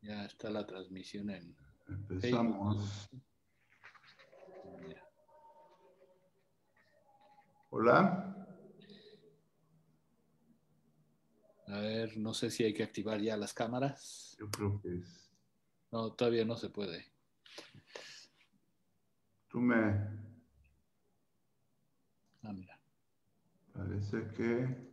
Ya está la transmisión en Empezamos. Facebook. Mira. Hola. A ver, no sé si hay que activar ya las cámaras. Yo creo que es. No, todavía no se puede. Tú me. Ah, mira. Parece que.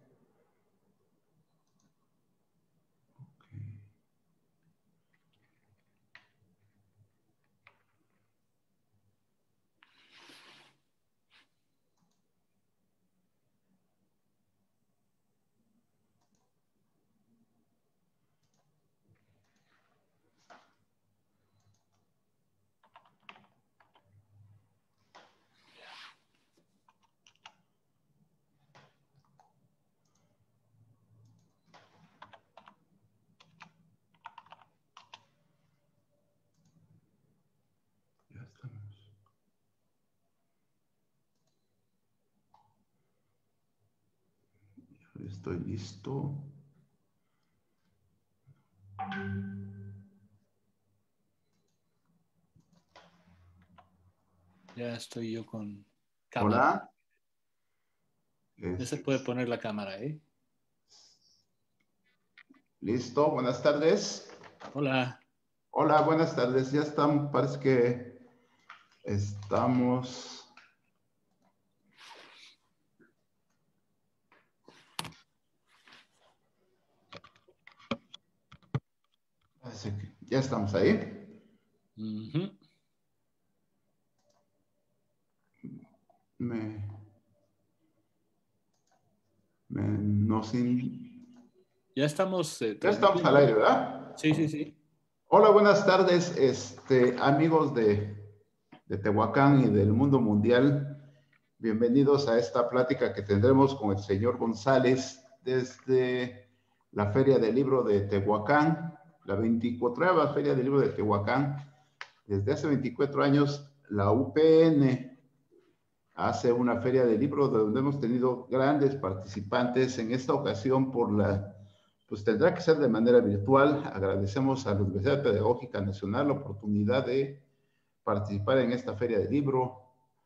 Ya estamos. Estoy listo. Ya estoy yo con cámara. Hola. Ya se puede poner la cámara, ¿eh? Listo. Buenas tardes. Hola. Hola, buenas tardes. Ya estamos. Parece que estamos. Parece que ya estamos ahí. Uh-huh. Ya estamos Ya estamos al transmitiendo. aire, ¿verdad? Sí, sí, sí. Hola, buenas tardes, amigos de Tehuacán y del mundo mundial. Bienvenidos a esta plática que tendremos con el señor González desde la Feria del Libro de Tehuacán, la 24ª Feria del Libro de Tehuacán. Desde hace 24 años, la UPN hace una feria de libro donde hemos tenido grandes participantes. En esta ocasión, pues tendrá que ser de manera virtual. Agradecemos a la Universidad Pedagógica Nacional la oportunidad de participar en esta feria de libro,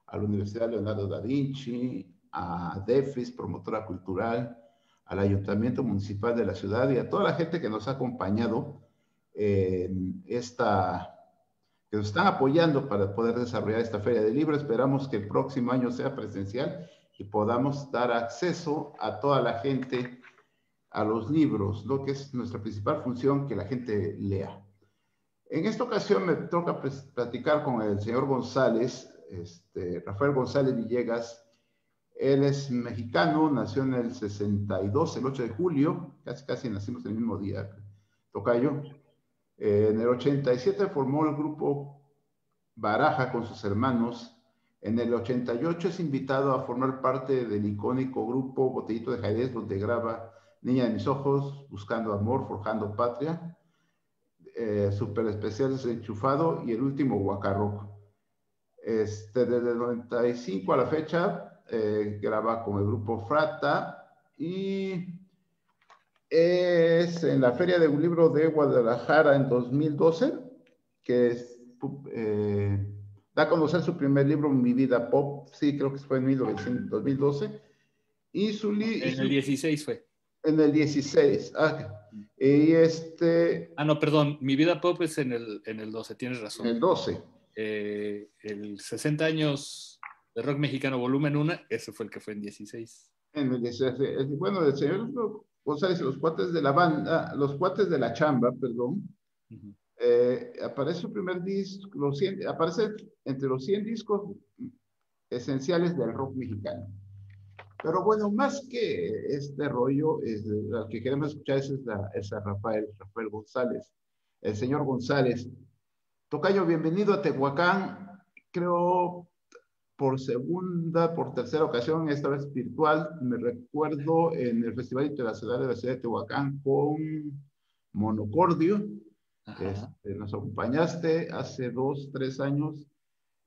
a la Universidad Leonardo da Vinci, a DEFIS, promotora cultural, al Ayuntamiento Municipal de la ciudad y a toda la gente que nos ha acompañado en que nos están apoyando para poder desarrollar esta feria de libro. Esperamos que el próximo año sea presencial y podamos dar acceso a toda la gente a los libros, lo que es nuestra principal función, que la gente lea. En esta ocasión me toca platicar con el señor González, Rafael González Villegas. Él es mexicano, nació en el 62, el 8 de julio, casi nacimos el mismo día, tocayo. En el 87 formó el grupo Baraja con sus hermanos. En el 88 es invitado a formar parte del icónico grupo Botellito de Jerez, donde graba Niña de mis ojos, Buscando amor, Forjando patria, Super Especiales Enchufado y el último Guacarroco. Desde el 95 a la fecha graba con el grupo Frata y es en la Feria de un Libro de Guadalajara en 2012 que da a conocer su primer libro, Mi Vida Pop. Sí, creo que fue en 2012. Y En el 16 fue. En el 16. Y no, perdón. Mi Vida Pop es en el 12, tienes razón. En el 12. El 60 años de rock mexicano volumen 1, ese fue el que fue en 16. En el 16. Bueno, el señor González, los cuates de la banda, los cuates de la chamba, perdón, aparece su primer disco, aparece entre los 100 discos esenciales del rock mexicano. Pero bueno, más que este rollo, lo que queremos escuchar es a Rafael González, el señor González. Tocayo, bienvenido a Tehuacán. Creo por tercera ocasión, esta vez virtual. Me recuerdo en el Festival Internacional de la Ciudad de Tehuacán con Monocordio. Nos acompañaste hace 2-3 años.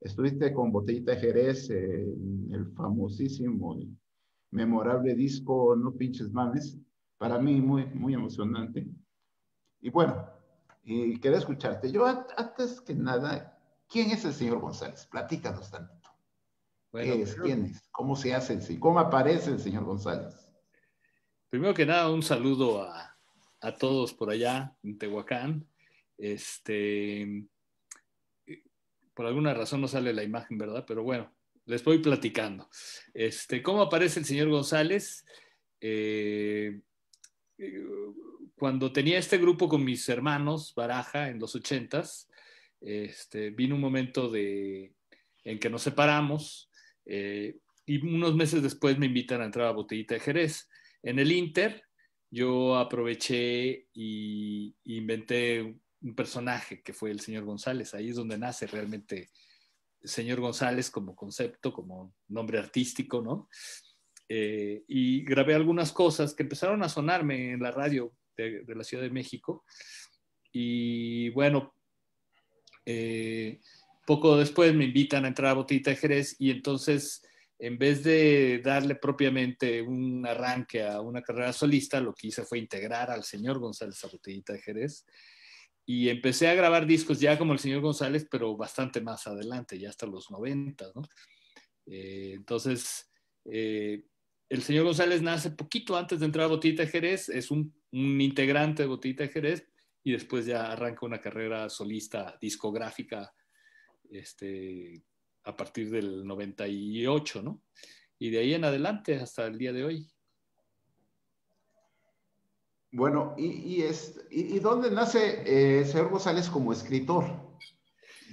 Estuviste con Botellita de Jerez en el famosísimo, memorable disco No Pinches Mames. Para mí muy, muy emocionante. Y bueno, y quería escucharte. Yo, antes que nada, ¿quién es el señor González? Platícanos tantito. Bueno, ¿Qué es? ¿Quién es? ¿Cómo se hace? ¿Cómo aparece el señor González? primero que nada, un saludo a todos por allá en Tehuacán. Por alguna razón no sale la imagen, ¿verdad? Pero bueno, les voy platicando. ¿Cómo aparece el señor González? Eh, eh, Cuando tenía este grupo con mis hermanos, Baraja, en los 80s, vino un momento en que nos separamos, y unos meses después me invitan a entrar a Botellita de Jerez. En el Inter, yo aproveché y inventé un personaje que fue el señor González. Ahí es donde nace realmente el señor González como concepto, como nombre artístico, ¿no? Y grabé algunas cosas que empezaron a sonarme en la radio de la Ciudad de México. Y bueno, poco después me invitan a entrar a Botellita de Jerez y entonces, en vez de darle propiamente un arranque a una carrera solista, lo que hice fue integrar al señor González a Botellita de Jerez y empecé a grabar discos ya como el señor González, pero bastante más adelante, ya hasta los 90, ¿no? Entonces, eh, el señor González nace poquito antes de entrar a Botellita de Jerez, es un integrante de Botellita de Jerez y después ya arranca una carrera solista discográfica a partir del 98, ¿no? Y de ahí en adelante hasta el día de hoy. Bueno, ¿y dónde nace señor González como escritor?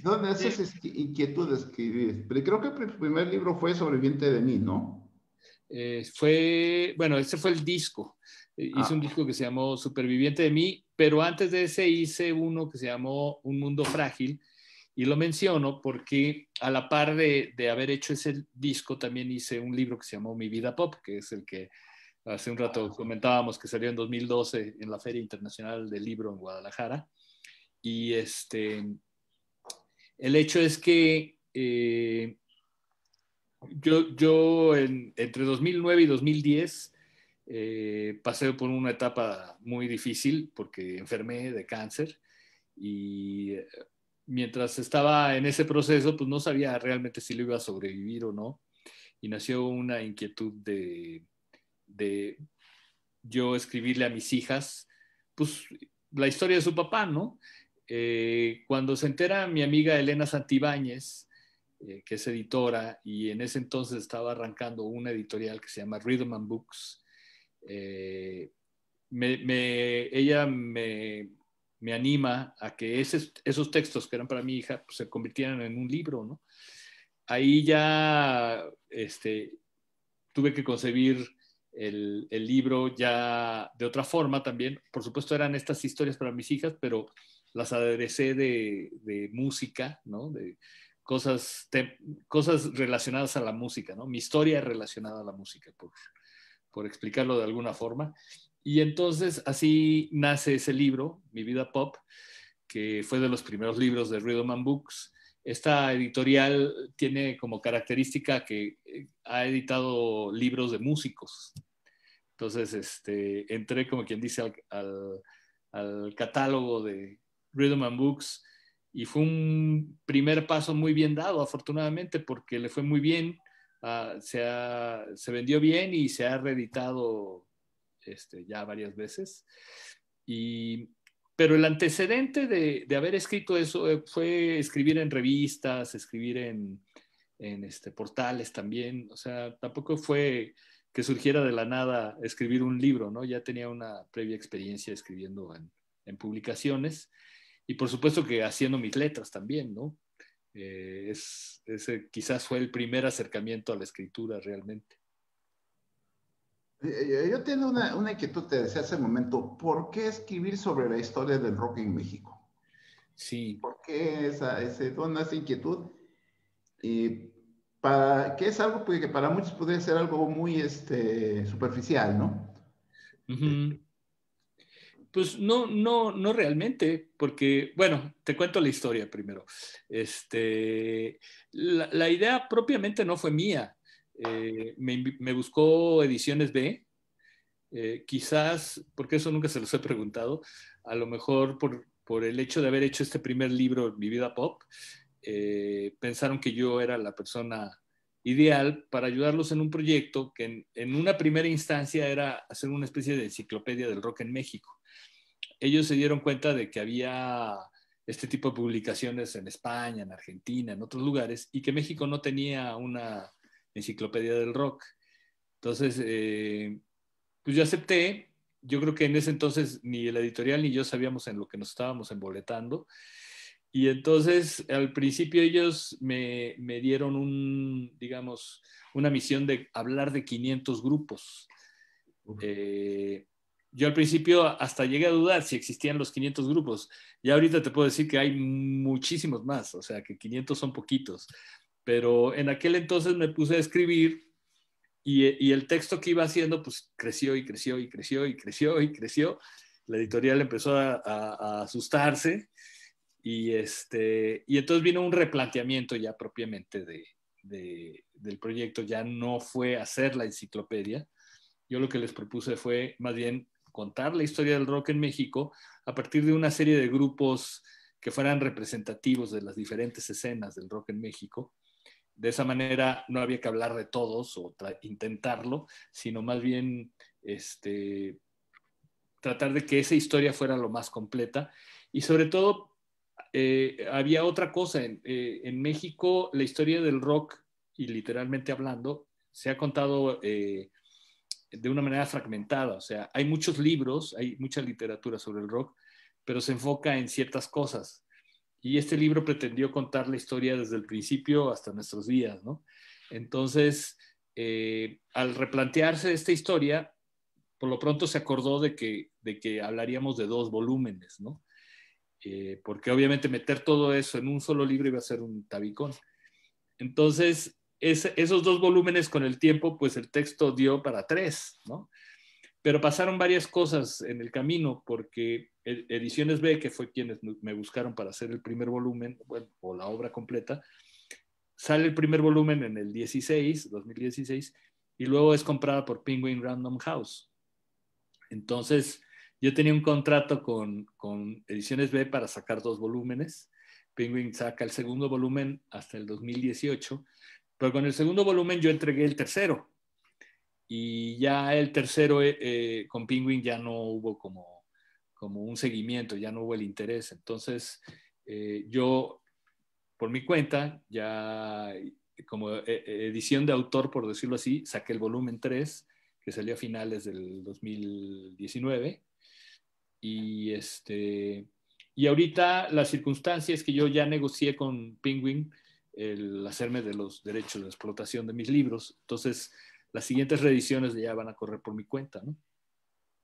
¿Dónde nace esa inquietud de escribir? Pero creo que el primer libro fue Sobreviviente de mí, ¿no? Bueno, ese fue el disco. Hice un Ah, disco que se llamó Superviviente de mí, pero antes de ese hice uno que se llamó Un Mundo Frágil, y lo menciono porque a la par de haber hecho ese disco, también hice un libro que se llamó Mi Vida Pop, que es el que hace un rato comentábamos que salió en 2012 en la Feria Internacional del Libro en Guadalajara. Y el hecho es que entre 2009 y 2010 pasé por una etapa muy difícil porque enfermé de cáncer y mientras estaba en ese proceso, pues no sabía realmente si lo iba a sobrevivir o no. Y nació una inquietud de yo escribirle a mis hijas, pues la historia de su papá, ¿no? Cuando se entera mi amiga Elena Santibáñez, que es editora, y en ese entonces estaba arrancando una editorial que se llama Rhythm and Books, eh, ella me anima a que esos textos que eran para mi hija pues, se convirtieran en un libro, ¿no? Ahí ya tuve que concebir el libro ya de otra forma también. Por supuesto eran estas historias para mis hijas, pero las aderecé de música, ¿no? De cosas relacionadas a la música, ¿no? Mi historia relacionada a la música, por explicarlo de alguna forma. Y entonces así nace ese libro, Mi Vida Pop, que fue de los primeros libros de Rhythm and Books. Esta editorial tiene como característica que ha editado libros de músicos. Entonces, entré como quien dice al catálogo de Rhythm and Books y fue un primer paso muy bien dado, afortunadamente, porque le fue muy bien, se vendió bien y se ha reeditado ya varias veces. Y, pero el antecedente de haber escrito eso fue escribir en revistas, escribir en portales también. O sea, tampoco fue que surgiera de la nada escribir un libro, ¿no? Ya tenía una previa experiencia escribiendo publicaciones y por supuesto que haciendo mis letras también, ¿no? Ese quizás fue el primer acercamiento a la escritura realmente. yo tengo una inquietud, te decía hace un momento, ¿por qué escribir sobre la historia del rock en México? Sí. ¿Por qué dónde esa inquietud? Y que es algo que para muchos puede ser algo muy superficial, ¿no? Uh-huh. Pues no, no, no realmente, porque, bueno, te cuento la historia primero. La idea propiamente no fue mía. Me buscó Ediciones B, quizás, porque eso nunca se los he preguntado, a lo mejor por el hecho de haber hecho este primer libro, Mi Vida Pop, pensaron que yo era la persona ideal para ayudarlos en un proyecto que en una primera instancia era hacer una especie de enciclopedia del rock en México. Ellos se dieron cuenta de que había este tipo de publicaciones en España, en Argentina, en otros lugares, y que México no tenía una enciclopedia del rock. Entonces, pues yo acepté. Yo creo que en ese entonces ni el editorial ni yo sabíamos en lo que nos estábamos emboletando. Y entonces, al principio ellos me dieron digamos, una misión de hablar de 500 grupos. Yo al principio hasta llegué a dudar si existían los 500 grupos. Ya ahorita te puedo decir que hay muchísimos más, o sea, que 500 son poquitos. Pero en aquel entonces me puse a escribir y el texto que iba haciendo, pues creció y creció y creció y creció y creció. La editorial empezó a asustarse y entonces vino un replanteamiento ya propiamente del proyecto. Ya no fue hacer la enciclopedia. Yo lo que les propuse fue más bien contar la historia del rock en México a partir de una serie de grupos que fueran representativos de las diferentes escenas del rock en México. De esa manera no había que hablar de todos o intentarlo, sino más bien tratar de que esa historia fuera lo más completa. Y sobre todo, había otra cosa. En México, la historia del rock, y literalmente hablando, se ha contado de una manera fragmentada. O sea, hay muchos libros, hay mucha literatura sobre el rock, pero se enfoca en ciertas cosas. Y este libro pretendió contar la historia desde el principio hasta nuestros días, ¿no? Entonces, al replantearse esta historia, por lo pronto se acordó de que hablaríamos de 2 volúmenes, ¿no? Porque obviamente meter todo eso en un solo libro iba a ser un tabicón. Entonces, esos 2 volúmenes con el tiempo, pues el texto dio para 3, ¿no? Pero pasaron varias cosas en el camino, porque Ediciones B, que fue quienes me buscaron para hacer el primer volumen, bueno, o la obra completa, sale el primer volumen en el 2016, y luego es comprada por Penguin Random House. Entonces, yo tenía un contrato con Ediciones B para sacar 2 volúmenes. Penguin saca el segundo volumen hasta el 2018, pero con el segundo volumen yo entregué el tercero. Y ya el tercero con Penguin ya no hubo como un seguimiento, ya no hubo el interés. Entonces, yo, por mi cuenta, ya como edición de autor, por decirlo así, saqué el volumen 3, que salió a finales del 2019. Y, y ahorita la circunstancia es que yo ya negocié con Penguin el hacerme de los derechos de explotación de mis libros. Entonces, las siguientes reediciones ya van a correr por mi cuenta, ¿no?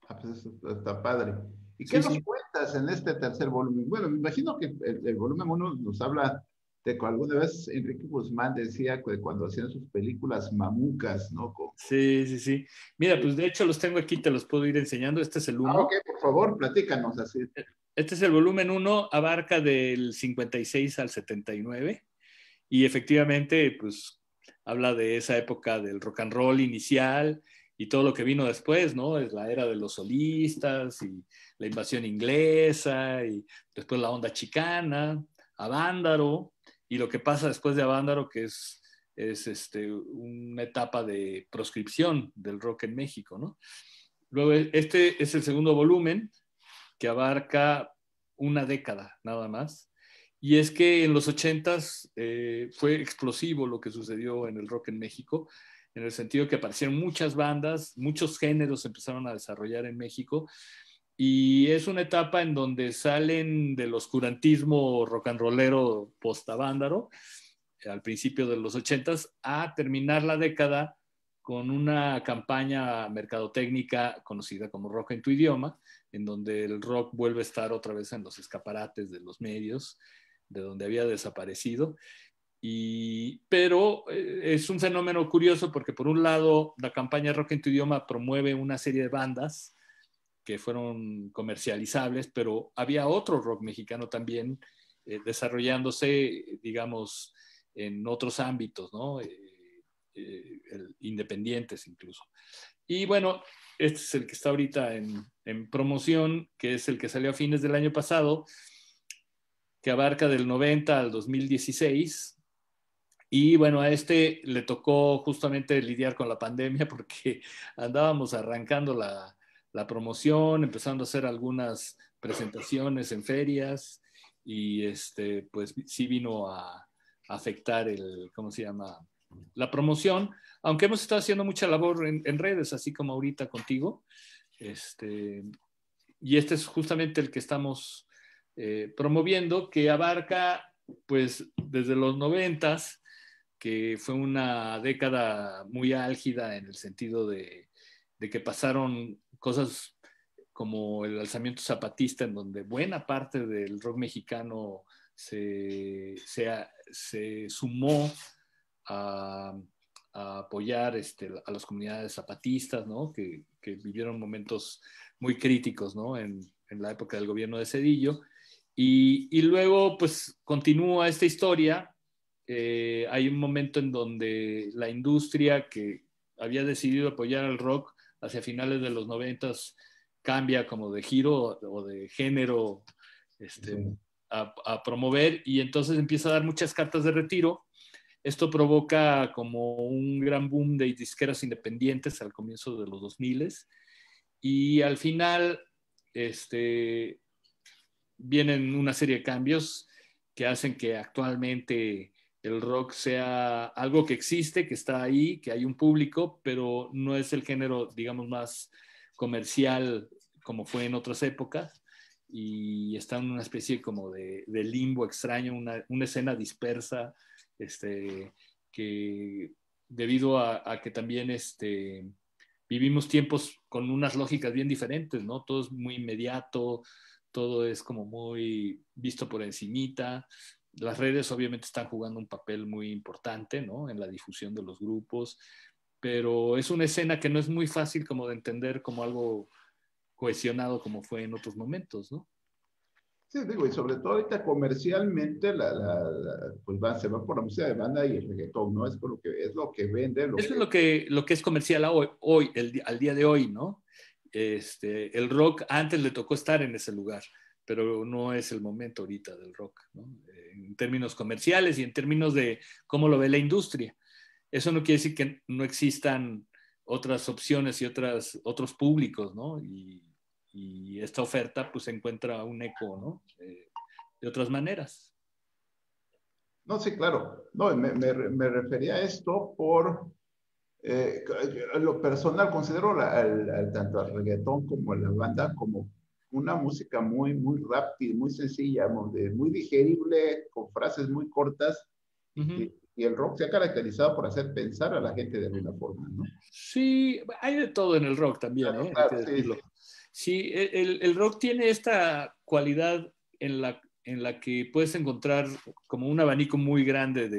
Ah, pues eso está padre. ¿Y qué Sí, nos sí. cuentas en este tercer volumen? Bueno, me imagino que el volumen 1 nos habla de que alguna vez Enrique Guzmán decía que cuando hacían sus películas mamucas, ¿no? Sí, sí, sí. Mira, pues de hecho los tengo aquí, te los puedo ir enseñando. Este es el Ok, 1. por favor, platícanos así. Este es el volumen 1, abarca del 56 al 79 y efectivamente, pues habla de esa época del rock and roll inicial y todo lo que vino después, ¿no? Es la era de los solistas y la invasión inglesa y después la onda chicana, Avándaro y lo que pasa después de Avándaro, que es una etapa de proscripción del rock en México, ¿no? Luego, este es el segundo volumen que abarca una década nada más. Y es que en los 80s fue explosivo lo que sucedió en el rock en México, en el sentido que aparecieron muchas bandas, muchos géneros se empezaron a desarrollar en México, y es una etapa en donde salen del oscurantismo rock and rollero post-avándaro, al principio de los 80s, a terminar la década con una campaña mercadotécnica conocida como Rock en tu idioma, en donde el rock vuelve a estar otra vez en los escaparates de los medios, de donde había desaparecido. Pero es un fenómeno curioso porque por un lado la campaña Rock en tu idioma promueve una serie de bandas que fueron comercializables, pero había otro rock mexicano también desarrollándose, digamos, en otros ámbitos, ¿no? Independientes incluso. Y bueno, este es el que está ahorita en promoción, que es el que salió a fines del año pasado, que abarca del 90 al 2016. Y bueno, a este le tocó justamente lidiar con la pandemia porque andábamos arrancando la promoción, empezando a hacer algunas presentaciones en ferias y pues sí vino a afectar ¿cómo se llama? La promoción, aunque hemos estado haciendo mucha labor en redes, así como ahorita contigo. Y este es justamente el que estamos promoviendo, que abarca pues desde los 90, que fue una década muy álgida en el sentido de que pasaron cosas como el alzamiento zapatista, en donde buena parte del rock mexicano se sumó a, a apoyar a las comunidades zapatistas, ¿no? Que vivieron momentos muy críticos, ¿no? En la época del gobierno de Zedillo. Y luego, pues, continúa esta historia. Hay un momento en donde la industria que había decidido apoyar al rock hacia finales de los 90 cambia como de giro o de género Sí. a promover, y entonces empieza a dar muchas cartas de retiro. Esto provoca como un gran boom de disqueras independientes al comienzo de los 2000, y al final vienen una serie de cambios que hacen que actualmente el rock sea algo que existe, que está ahí, que hay un público, pero no es el género, digamos, más comercial como fue en otras épocas, y está en una especie como de limbo extraño, una escena dispersa, que debido a que también vivimos tiempos con unas lógicas bien diferentes, ¿no? Todo es muy inmediato, todo es como muy visto por encimita. Las redes obviamente están jugando un papel muy importante, ¿no? En la difusión de los grupos, pero es una escena que no es muy fácil como de entender como algo cohesionado como fue en otros momentos, ¿no? Sí, digo, y sobre todo ahorita comercialmente pues se va por la música de banda y el reggaetón, ¿no? Es lo que vende, lo Eso es que... lo que es comercial hoy al día de hoy, ¿no? El rock antes le tocó estar en ese lugar, pero no es el momento ahorita del rock, ¿no? En términos comerciales y en términos de cómo lo ve la industria. Eso no quiere decir que no existan otras opciones y otros públicos, ¿no? Y esta oferta pues encuentra un eco, ¿no? De otras maneras. No, sí, claro. No, me refería a esto por... lo personal, considero tanto al reggaetón como a la banda como una música muy, muy rápida, muy sencilla, muy digerible, con frases muy cortas, Uh-huh. y el rock se ha caracterizado por hacer pensar a la gente de alguna forma, ¿no? Sí, hay de todo en el rock también, Claro, ¿eh? Hay que claro, sí, sí. decirlo. Sí, el rock tiene esta cualidad en la que puedes encontrar como un abanico muy grande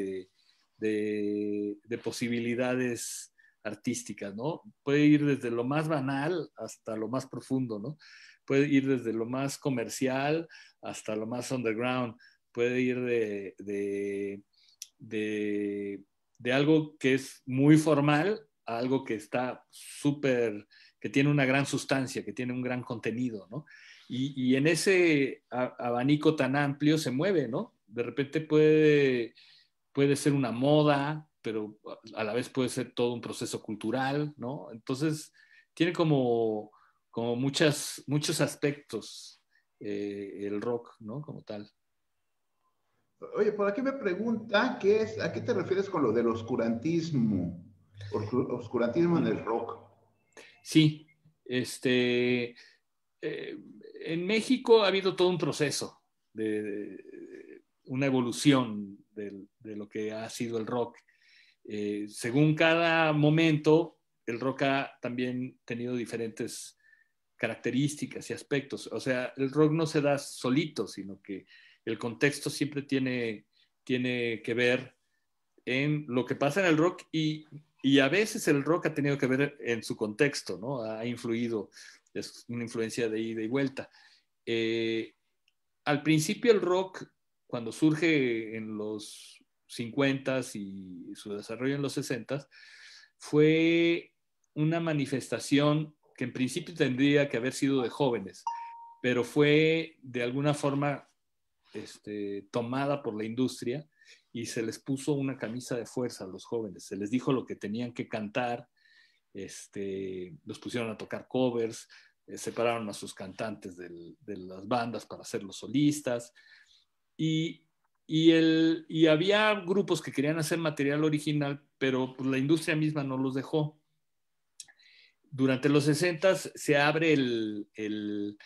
de posibilidades artísticas, ¿no? Puede ir desde lo más banal hasta lo más profundo, ¿no? Puede ir desde lo más comercial hasta lo más underground. Puede ir de, de algo que es muy formal a algo que está súper, que tiene una gran sustancia, que tiene un gran contenido, ¿no? Y en ese abanico tan amplio se mueve, ¿no? De repente puede ser una moda, pero a la vez puede ser todo un proceso cultural, ¿no? Entonces, tiene como muchos aspectos el rock, ¿no? Como tal. Oye, por aquí me pregunta, ¿a qué te refieres con lo del oscurantismo? Oscurantismo en el rock. Sí, eh, en México ha habido todo un proceso de una evolución de lo que ha sido el rock. Según cada momento, el rock ha también tenido diferentes características y aspectos. O sea, el rock no se da solito, sino que el contexto siempre tiene que ver en lo que pasa en el rock, y a veces el rock ha tenido que ver en su contexto, ¿no? Ha influido, es una influencia de ida y vuelta. Eh, Al principio el rock, cuando surge en los 50 y su desarrollo en los 60, fue una manifestación que en principio tendría que haber sido de jóvenes, pero fue de alguna forma tomada por la industria y se les puso una camisa de fuerza a los jóvenes. Se les dijo lo que tenían que cantar, los pusieron a tocar covers, separaron a sus cantantes de las bandas para hacerlos solistas. Y había grupos que querían hacer material original, pero pues, la industria misma no los dejó. Durante los 60 se abre el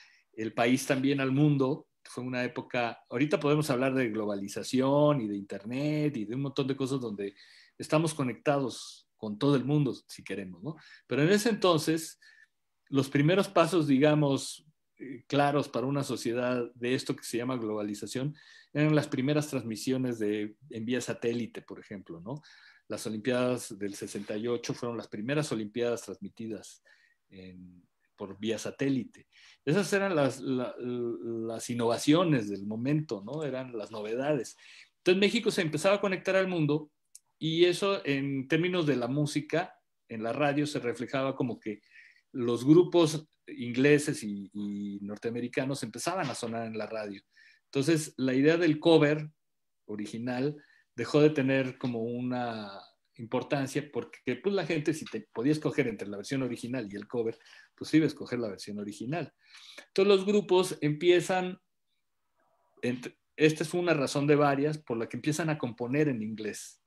país también al mundo. Fue una época, ahorita podemos hablar de globalización y de internet y de un montón de cosas donde estamos conectados con todo el mundo, si queremos, ¿no? Pero en ese entonces, los primeros pasos, digamos, claros para una sociedad de esto que se llama globalización eran las primeras transmisiones en vía satélite, por ejemplo, ¿no? Las Olimpiadas del 68 fueron las primeras Olimpiadas transmitidas por vía satélite. Esas eran las innovaciones del momento, ¿no? Eran las novedades. Entonces México se empezaba a conectar al mundo y eso en términos de la música, en la radio se reflejaba como que los grupos ingleses y norteamericanos empezaban a sonar en la radio. Entonces la idea del cover original dejó de tener como una importancia porque pues, la gente, si te podía escoger entre la versión original y el cover, pues iba a escoger la versión original. Entonces los grupos empiezan, esta es una razón de varias, por la que empiezan a componer en inglés.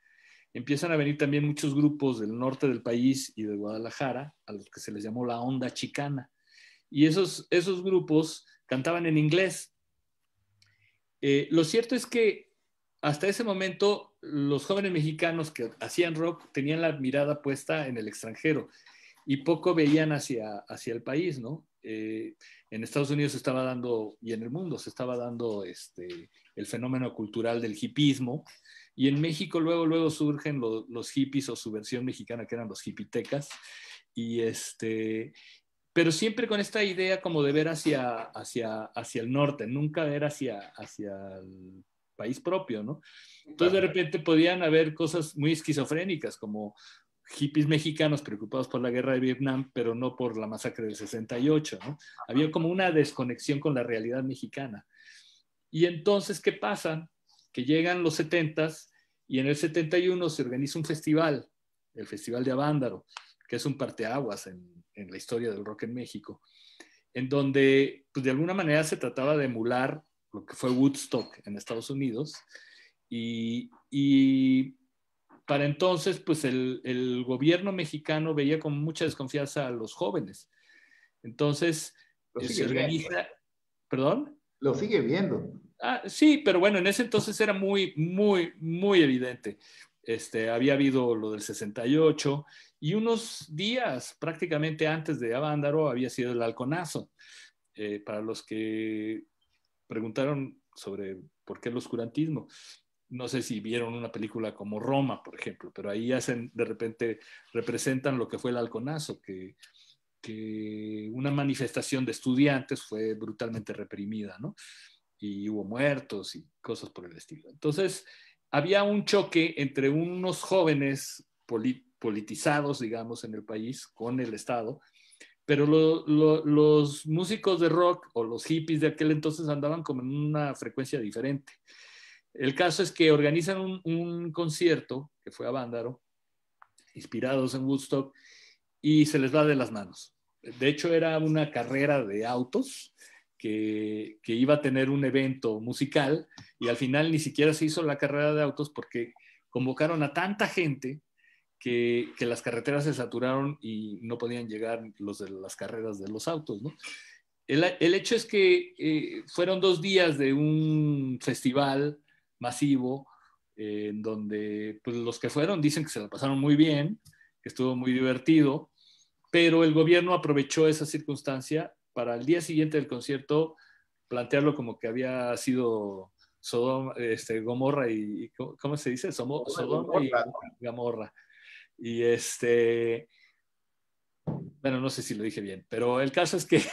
Empiezan a venir también muchos grupos del norte del país y de Guadalajara, a los que se les llamó la onda chicana. Y esos grupos cantaban en inglés. Lo cierto es que hasta ese momento los jóvenes mexicanos que hacían rock tenían la mirada puesta en el extranjero y poco veían hacia el país, ¿no? En Estados Unidos se estaba dando, y en el mundo se estaba dando el fenómeno cultural del hipismo, y en México luego surgen los hippies o su versión mexicana, que eran los hipitecas, y pero siempre con esta idea como de ver hacia el norte, nunca ver hacia el país propio, ¿no? Entonces de repente podían haber cosas muy esquizofrénicas, como hippies mexicanos preocupados por la guerra de Vietnam, pero no por la masacre del 68, ¿no? Había como una desconexión con la realidad mexicana. Y entonces, ¿qué pasa? Que llegan los 70s y en el 71 se organiza un festival, el Festival de Avándaro, que es un parteaguas en la historia del rock en México, en donde pues, de alguna manera se trataba de emular lo que fue Woodstock en Estados Unidos y para entonces pues el gobierno mexicano veía con mucha desconfianza a los jóvenes. Entonces se organiza, ¿perdón? Lo sigue viendo. Sí, pero bueno, en ese entonces era muy, muy, muy evidente. Había habido lo del 68 y unos días prácticamente antes de Avándaro había sido el halconazo. Para los que preguntaron sobre por qué el oscurantismo, no sé si vieron una película como Roma, por ejemplo, pero ahí de repente representan lo que fue el halconazo, que una manifestación de estudiantes fue brutalmente reprimida, ¿no? Y hubo muertos y cosas por el estilo. Entonces, había un choque entre unos jóvenes politizados, digamos, en el país con el Estado, pero los músicos de rock o los hippies de aquel entonces andaban como en una frecuencia diferente. El caso es que organizan un concierto, que fue a Avándaro, inspirados en Woodstock, y se les va de las manos. De hecho, era una carrera de autos que iba a tener un evento musical y al final ni siquiera se hizo la carrera de autos porque convocaron a tanta gente que las carreteras se saturaron y no podían llegar los de las carreras de los autos, ¿no? El hecho es que fueron 2 días de un festival masivo en donde pues, los que fueron dicen que se la pasaron muy bien, que estuvo muy divertido, pero el gobierno aprovechó esa circunstancia para el día siguiente del concierto plantearlo como que había sido Sodoma, Gomorra y ¿cómo se dice? Sodoma y Gomorra. Y bueno, no sé si lo dije bien, pero el caso es que,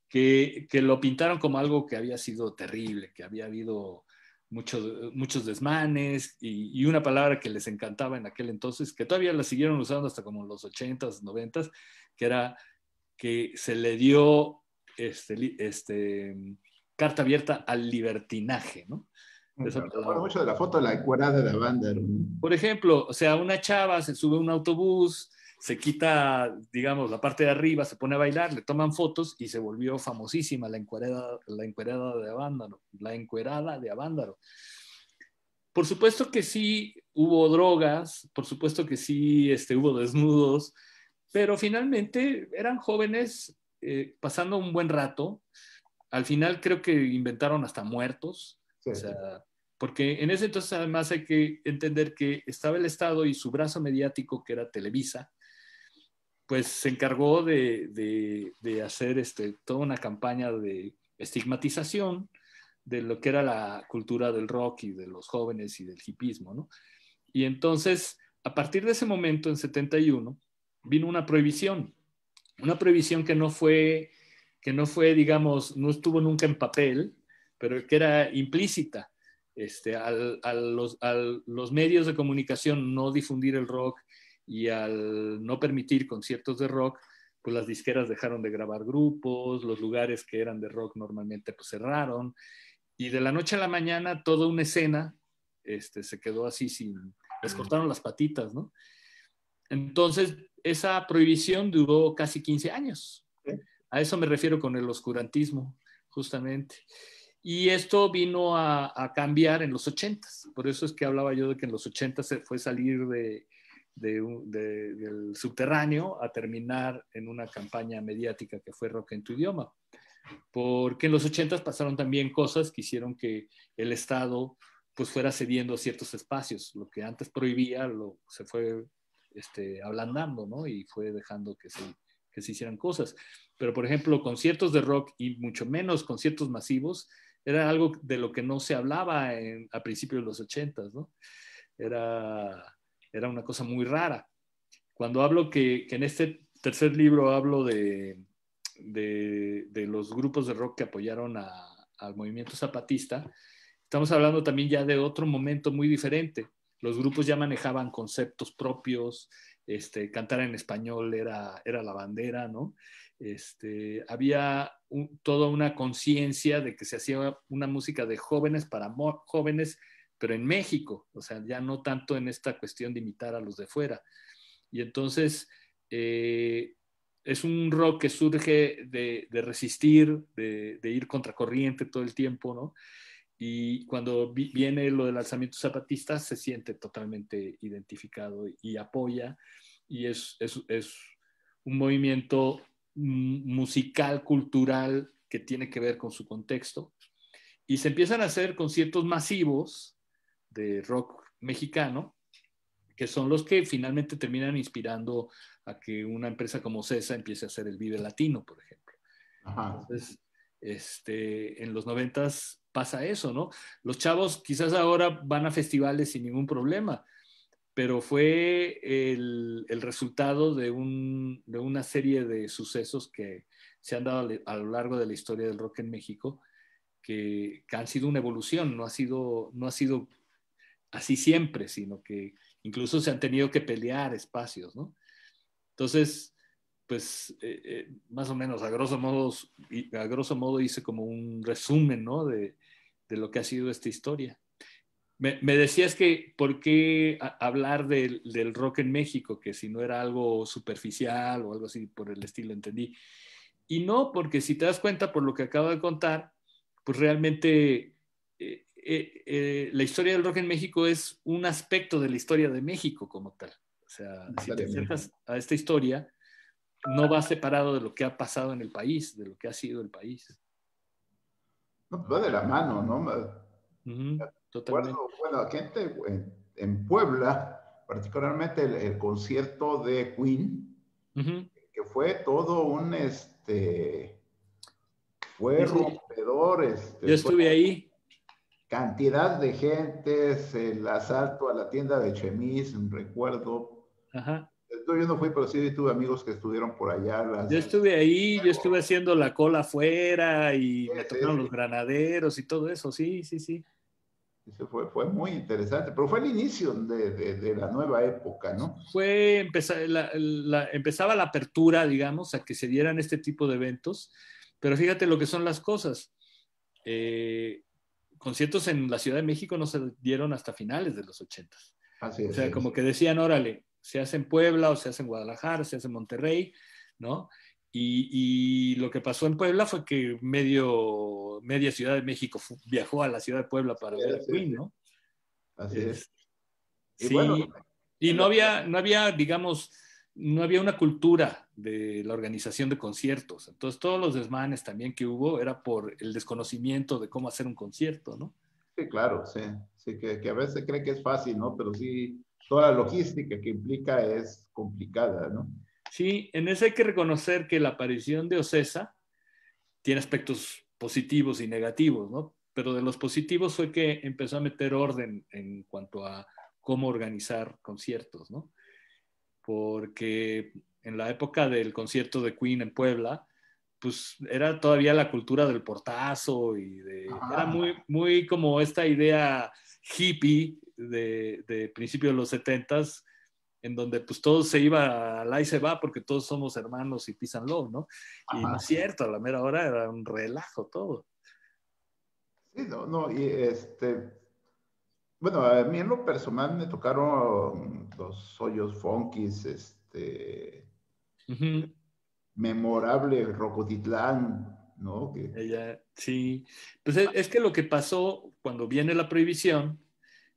que lo pintaron como algo que había sido terrible, que había habido muchos desmanes y una palabra que les encantaba en aquel entonces, que todavía la siguieron usando hasta como los 80s, 90s, que era que se le dio carta abierta al libertinaje, ¿no? Esa Me acuerdo palabra. mucho de la foto de la encuerada de Avándaro. Por ejemplo, o sea, una chava se sube a un autobús, se quita, digamos, la parte de arriba, se pone a bailar, le toman fotos y se volvió famosísima la encuerada de Avándaro, la encuerada de Avándaro. Por supuesto que sí hubo drogas, por supuesto que sí hubo desnudos, pero finalmente eran jóvenes pasando un buen rato. Al final creo que inventaron hasta muertos, Sí, o sí. sea, porque en ese entonces además hay que entender que estaba el Estado y su brazo mediático, que era Televisa, pues se encargó de hacer toda una campaña de estigmatización de lo que era la cultura del rock y de los jóvenes y del hipismo, ¿no? Y entonces, a partir de ese momento, en 71, vino una prohibición que no fue, digamos, no estuvo nunca en papel, pero que era implícita. A los medios de comunicación no difundir el rock y al no permitir conciertos de rock, pues las disqueras dejaron de grabar grupos, los lugares que eran de rock normalmente pues cerraron, y de la noche a la mañana toda una escena se quedó así sin, les cortaron las patitas, ¿no? Entonces, esa prohibición duró casi 15 años. A eso me refiero con el oscurantismo, justamente. Y esto vino a cambiar en los 80s. Por eso es que hablaba yo de que en los 80s se fue salir del subterráneo a terminar en una campaña mediática que fue Rock en tu idioma. Porque en los 80s pasaron también cosas que hicieron que el Estado pues fuera cediendo ciertos espacios. Lo que antes prohibía se fue ablandando, ¿no? Y fue dejando que se hicieran cosas. Pero, por ejemplo, conciertos de rock y mucho menos conciertos masivos era algo de lo que no se hablaba a principios de los 80s, ¿no? Era una cosa muy rara. Cuando hablo que en este tercer libro hablo de los grupos de rock que apoyaron al movimiento zapatista, estamos hablando también ya de otro momento muy diferente. Los grupos ya manejaban conceptos propios, cantar en español era la bandera, ¿no? Había toda una conciencia de que se hacía una música de jóvenes para jóvenes, pero en México, o sea, ya no tanto en esta cuestión de imitar a los de fuera. Y entonces es un rock que surge de resistir, de ir contracorriente todo el tiempo, ¿no? Y cuando viene lo del alzamiento zapatista, se siente totalmente identificado y apoya, y es un movimiento musical, cultural, que tiene que ver con su contexto. Y se empiezan a hacer conciertos masivos de rock mexicano, que son los que finalmente terminan inspirando a que una empresa como CESA empiece a hacer el Vive Latino, por ejemplo. Ajá. Entonces, en los 90s pasa eso, ¿no? Los chavos quizás ahora van a festivales sin ningún problema, pero fue el resultado de una serie de sucesos que se han dado a lo largo de la historia del rock en México, que han sido una evolución, no ha sido así siempre, sino que incluso se han tenido que pelear espacios, ¿no? Entonces, pues más o menos a grosso modo hice como un resumen, ¿no? de lo que ha sido esta historia. Me decías que por qué hablar del rock en México, que si no era algo superficial o algo así por el estilo, entendí. Y no, porque si te das cuenta por lo que acabo de contar, pues realmente la historia del rock en México es un aspecto de la historia de México como tal. O sea, si te acercas a esta historia, no va separado de lo que ha pasado en el país, de lo que ha sido el país. No, va de la mano, ¿no? Totalmente. Bueno, aquí en Puebla, particularmente el concierto de Queen, que fue todo fue Sí, sí. rompedor, Yo fue estuve ahí. cantidad de gentes, el asalto a la tienda de Chemis, recuerdo. Ajá. Yo no fui, pero sí tuve amigos que estuvieron por allá. Yo estuve ahí, yo estuve haciendo la cola afuera y Sí, me sí, tocaron sí. los granaderos y todo eso, sí, sí, sí. Eso fue muy interesante, pero fue el inicio de la nueva época, ¿no? Empezaba la apertura, digamos, a que se dieran este tipo de eventos, pero fíjate lo que son las cosas. eh, conciertos en la Ciudad de México no se dieron hasta finales de los 80. Así O es, sea, sí, como sí. que decían, órale, se hace en Puebla o se hace en Guadalajara, se hace en Monterrey, ¿no? Y lo que pasó en Puebla fue que media Ciudad de México viajó a la Ciudad de Puebla Sí, para ver a sí, Queen, sí, ¿no? así es. Es, Y bueno, sí, y no había, digamos, no había una cultura de la organización de conciertos. Entonces, todos los desmanes también que hubo era por el desconocimiento de cómo hacer un concierto, ¿no? sí, claro, sí, sí, que a veces cree que es fácil, ¿no? Pero sí, toda la logística que implica es complicada, ¿no? Sí, en eso hay que reconocer que la aparición de Ocesa tiene aspectos positivos y negativos, ¿no? Pero de los positivos fue que empezó a meter orden en cuanto a cómo organizar conciertos, ¿no? Porque en la época del concierto de Queen en Puebla, pues era todavía la cultura del portazo era Ajá, muy, muy como esta idea hippie de principios de los 70s, en donde pues todo se iba al ahí se va porque todos somos hermanos y peace and love, ¿no? Y no ajá, es sí. cierto, a la mera hora era un relajo todo. Sí, no, no, y bueno, a mí en lo personal me tocaron los hoyos funkis, Ujú. memorable Rocotitlán, ¿no? Que, Ella, sí. Pues es que lo que pasó cuando viene la prohibición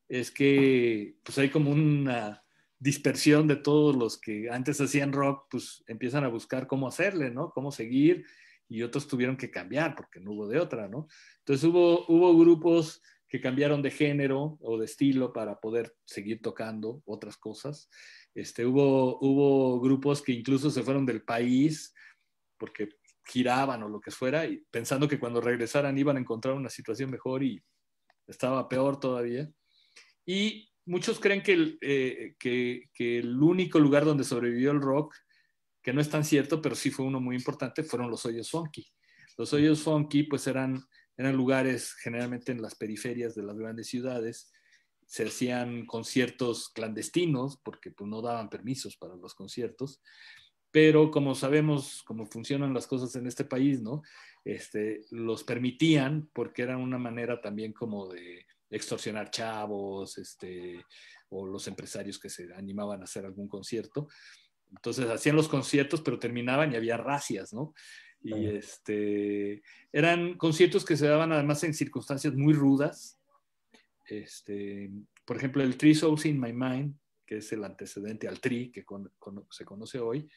es que pues hay como una dispersión de todos los que antes hacían rock, pues empiezan a buscar cómo hacerle, ¿no? Cómo seguir, y otros tuvieron que cambiar porque no hubo de otra, ¿no? Entonces hubo grupos que cambiaron de género o de estilo para poder seguir tocando otras cosas. Hubo grupos que incluso se fueron del país porque giraban o lo que fuera, y pensando que cuando regresaran iban a encontrar una situación mejor y estaba peor todavía. Y muchos creen que el único lugar donde sobrevivió el rock, que no es tan cierto, pero sí fue uno muy importante, fueron los hoyos funky. Los hoyos funky pues eran lugares generalmente en las periferias de las grandes ciudades. Se hacían conciertos clandestinos porque pues, no daban permisos para los conciertos, pero como sabemos cómo funcionan las cosas en este país, ¿no? Los permitían porque era una manera también como de extorsionar chavos, o los empresarios que se animaban a hacer algún concierto. Entonces hacían los conciertos, pero terminaban y había racias, ¿no? Y eran conciertos que se daban además en circunstancias muy rudas. Por ejemplo, el Three Souls in My Mind, que es el antecedente al Tri que se conoce hoy,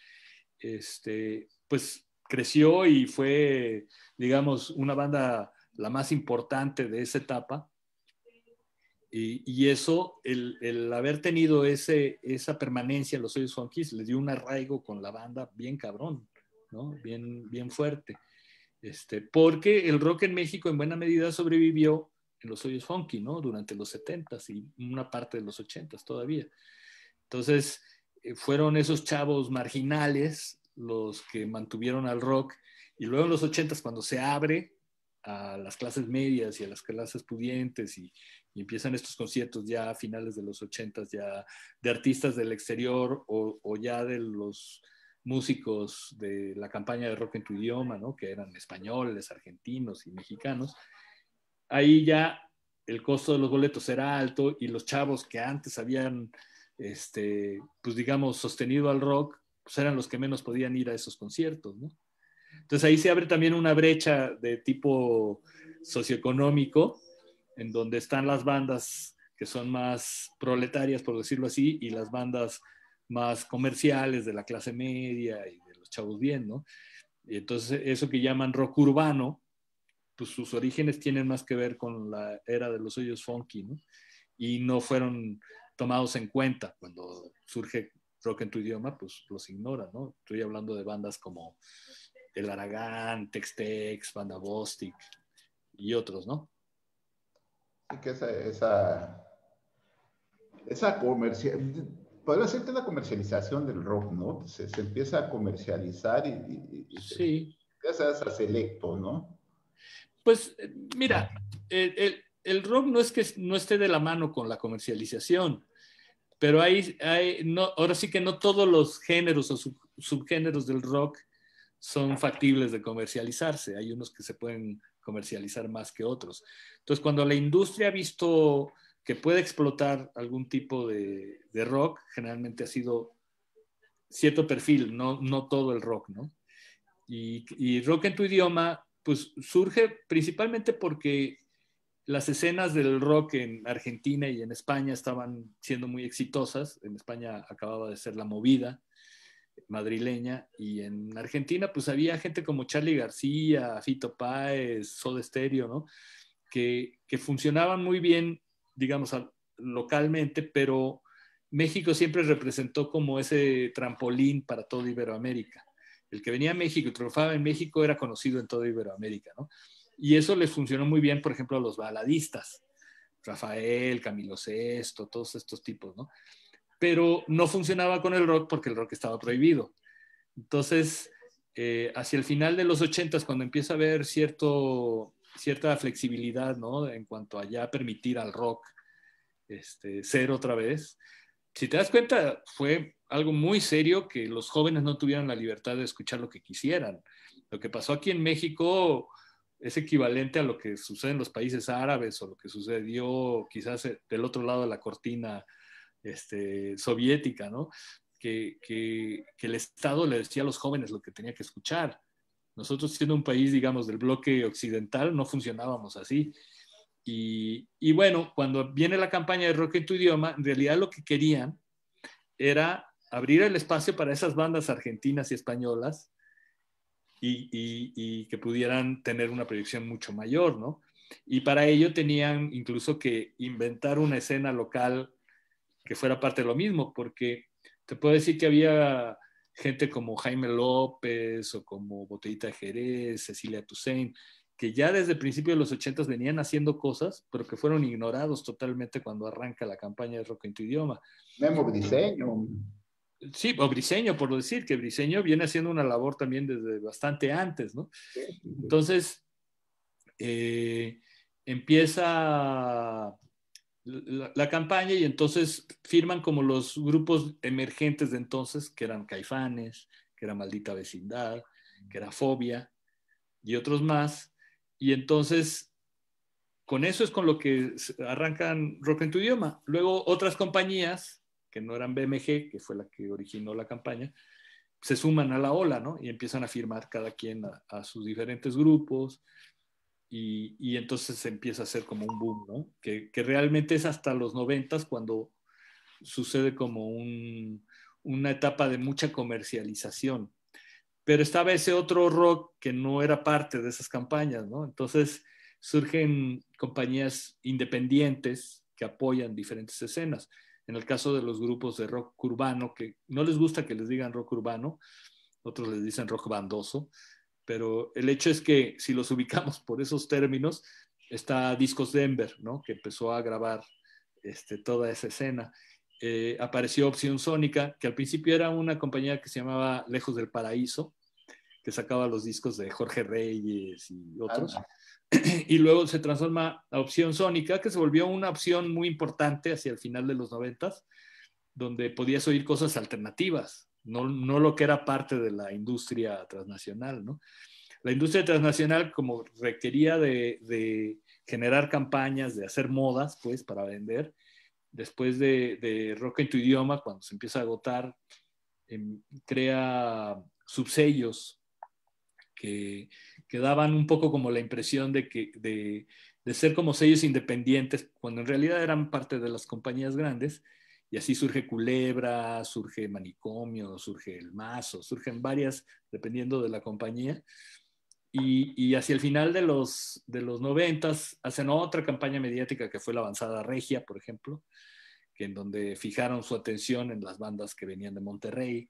pues creció y fue, digamos, una banda la más importante de esa etapa. Y eso, el haber tenido esa permanencia en los Hoyos Funkies, les dio un arraigo con la banda bien cabrón, ¿no? Bien, bien fuerte. Porque el rock en México en buena medida sobrevivió en los Hoyos Funky, ¿no? Durante los 70s y una parte de los 80s todavía. Entonces, fueron esos chavos marginales los que mantuvieron al rock, y luego en los 80s cuando se abre a las clases medias y a las clases pudientes, y empiezan estos conciertos ya a finales de los 80s ya de artistas del exterior o ya de los músicos de la campaña de Rock en tu Idioma, ¿no? Que eran españoles, argentinos y mexicanos. Ahí ya el costo de los boletos era alto y los chavos que antes habían, pues digamos, sostenido al rock, pues eran los que menos podían ir a esos conciertos, ¿no? Entonces ahí se abre también una brecha de tipo socioeconómico, en donde están las bandas que son más proletarias, por decirlo así, y las bandas más comerciales de la clase media y de los chavos bien, ¿no? Y entonces eso que llaman rock urbano, pues sus orígenes tienen más que ver con la era de los hoyos funky, ¿no? Y no fueron tomados en cuenta cuando surge rock en tu idioma, pues los ignora, ¿no? Estoy hablando de bandas como El Aragán, Tex-Tex, Banda Bostic y otros, ¿no? sí que esa comercial, podría ser que la comercialización del rock, ¿no? Se empieza a comercializar y se Sí, empieza a hacer selecto, ¿no? pues mira, el rock no es que no esté de la mano con la comercialización, pero no, ahora sí que no todos los géneros o subgéneros del rock son factibles de comercializarse. Hay unos que se pueden comercializar más que otros. Entonces, cuando la industria ha visto que puede explotar algún tipo de rock, generalmente ha sido cierto perfil, no todo el rock, ¿no? Y rock en tu idioma, pues surge principalmente porque las escenas del rock en Argentina y en España estaban siendo muy exitosas. En España acababa de ser la movida madrileña y en Argentina pues había gente como Charly García, Fito Páez, Soda Stereo, ¿no? Que funcionaban muy bien, digamos, localmente, pero México siempre representó como ese trampolín para toda Iberoamérica. El que venía a México y triunfaba en México era conocido en toda Iberoamérica, ¿no? Y eso les funcionó muy bien, por ejemplo, a los baladistas, Rafael, Camilo Sesto, todos estos tipos, ¿no? Pero no funcionaba con el rock porque el rock estaba prohibido. Entonces, hacia el final de los 80s, cuando empieza a haber cierta flexibilidad, ¿no? En cuanto a ya permitir al rock ser otra vez, si te das cuenta, fue algo muy serio que los jóvenes no tuvieran la libertad de escuchar lo que quisieran. Lo que pasó aquí en México es equivalente a lo que sucede en los países árabes o lo que sucedió quizás del otro lado de la cortina soviética, ¿no? Que el Estado le decía a los jóvenes lo que tenía que escuchar. Nosotros, siendo un país, digamos, del bloque occidental, no funcionábamos así. Y bueno, cuando viene la campaña de Rock en tu idioma, en realidad lo que querían era abrir el espacio para esas bandas argentinas y españolas y que pudieran tener una proyección mucho mayor, ¿no? Y para ello tenían incluso que inventar una escena local que fuera parte de lo mismo, porque te puedo decir que había gente como Jaime López o como Botellita de Jerez, Cecilia Toussaint, que ya desde el principio de los 80 venían haciendo cosas, pero que fueron ignorados totalmente cuando arranca la campaña de Rock en tu idioma. Memo Briseño. Sí, o Briseño, por decir, que Briseño viene haciendo una labor también desde bastante antes, ¿no? Entonces, empieza la campaña y entonces firman como los grupos emergentes de entonces, que eran Caifanes, que era Maldita Vecindad, que era Fobia y otros más. Y entonces, con eso es con lo que arrancan Rock en tu idioma. Luego otras compañías, que no eran BMG, que fue la que originó la campaña, se suman a la ola, ¿no? Y empiezan a firmar cada quien a sus diferentes grupos. Y entonces se empieza a hacer como un boom, ¿no? Que realmente es hasta los 90s cuando sucede como una etapa de mucha comercialización. Pero estaba ese otro rock que no era parte de esas campañas, ¿no? Entonces surgen compañías independientes que apoyan diferentes escenas. En el caso de los grupos de rock urbano, que no les gusta que les digan rock urbano, otros les dicen rock bandoso, pero el hecho es que si los ubicamos por esos términos, está Discos Denver, ¿no? Que empezó a grabar toda esa escena. Apareció Opción Sónica, que al principio era una compañía que se llamaba Lejos del Paraíso, que sacaba los discos de Jorge Reyes y otros. Y luego se transforma a Opción Sónica, que se volvió una opción muy importante hacia el final de los 90s, donde podías oír cosas alternativas, no lo que era parte de la industria transnacional, ¿no? La industria transnacional, como requería de generar campañas, de hacer modas, pues, para vender, después de Rock en tu idioma, cuando se empieza a agotar, crea subsellos que daban un poco como la impresión de ser como sellos independientes, cuando en realidad eran parte de las compañías grandes, y así surge Culebra, surge Manicomio, surge El Mazo, surgen varias, dependiendo de la compañía, y hacia el final de los 90s hacen otra campaña mediática que fue la Avanzada Regia, por ejemplo, que en donde fijaron su atención en las bandas que venían de Monterrey,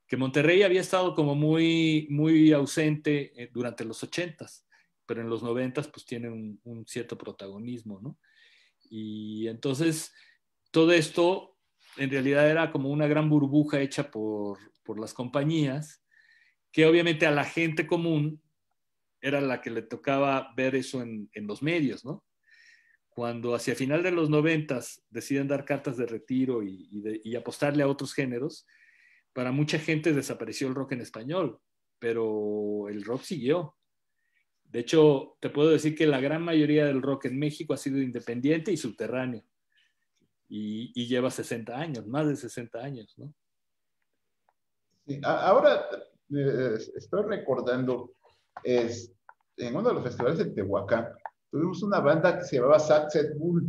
que Monterrey había estado como muy, muy ausente durante los 80s, pero en los 90s pues tiene un cierto protagonismo, ¿no? Y entonces todo esto en realidad era como una gran burbuja hecha por las compañías, que obviamente a la gente común era la que le tocaba ver eso en los medios, ¿no? Cuando hacia final de los 90s deciden dar cartas de retiro y apostarle a otros géneros, para mucha gente desapareció el rock en español, pero el rock siguió. De hecho, te puedo decir que la gran mayoría del rock en México ha sido independiente y subterráneo. Y lleva 60 años, más de 60 años, ¿no? Sí, ahora estoy recordando, en uno de los festivales de Tehuacán, tuvimos una banda que se llamaba Saxet Bull.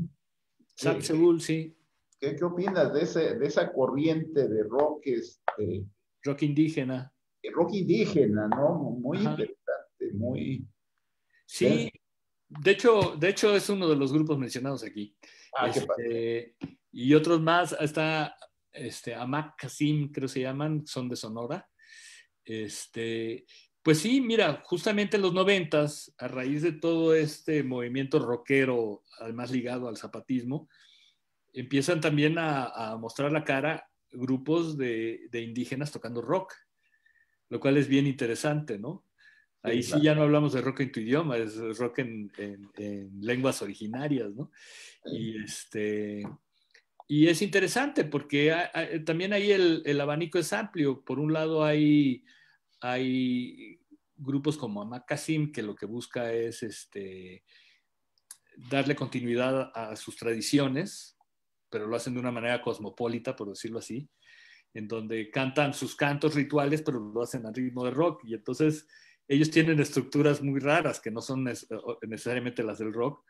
Saxebul, sí. ¿Qué opinas de esa corriente de rock, Rock indígena. rock indígena, ¿no? Muy Ajá. interesante, muy... Sí, de hecho es uno de los grupos mencionados aquí. Qué padre. Y otros más, está Amak Kasim, creo se llaman, son de Sonora. Pues sí, mira, justamente en los 90s, a raíz de todo este movimiento rockero, además ligado al zapatismo, empiezan también a mostrar la cara grupos de indígenas tocando rock, lo cual es bien interesante, ¿no? Ahí Sí, sí claro. ya no hablamos de rock en tu idioma, es rock en lenguas originarias, ¿no? Sí. Y es interesante porque también ahí el abanico es amplio. Por un lado hay grupos como Amak Kasim, que lo que busca es darle continuidad a sus tradiciones, pero lo hacen de una manera cosmopolita, por decirlo así, en donde cantan sus cantos rituales, pero lo hacen al ritmo de rock. Y entonces ellos tienen estructuras muy raras que no son necesariamente las del rock,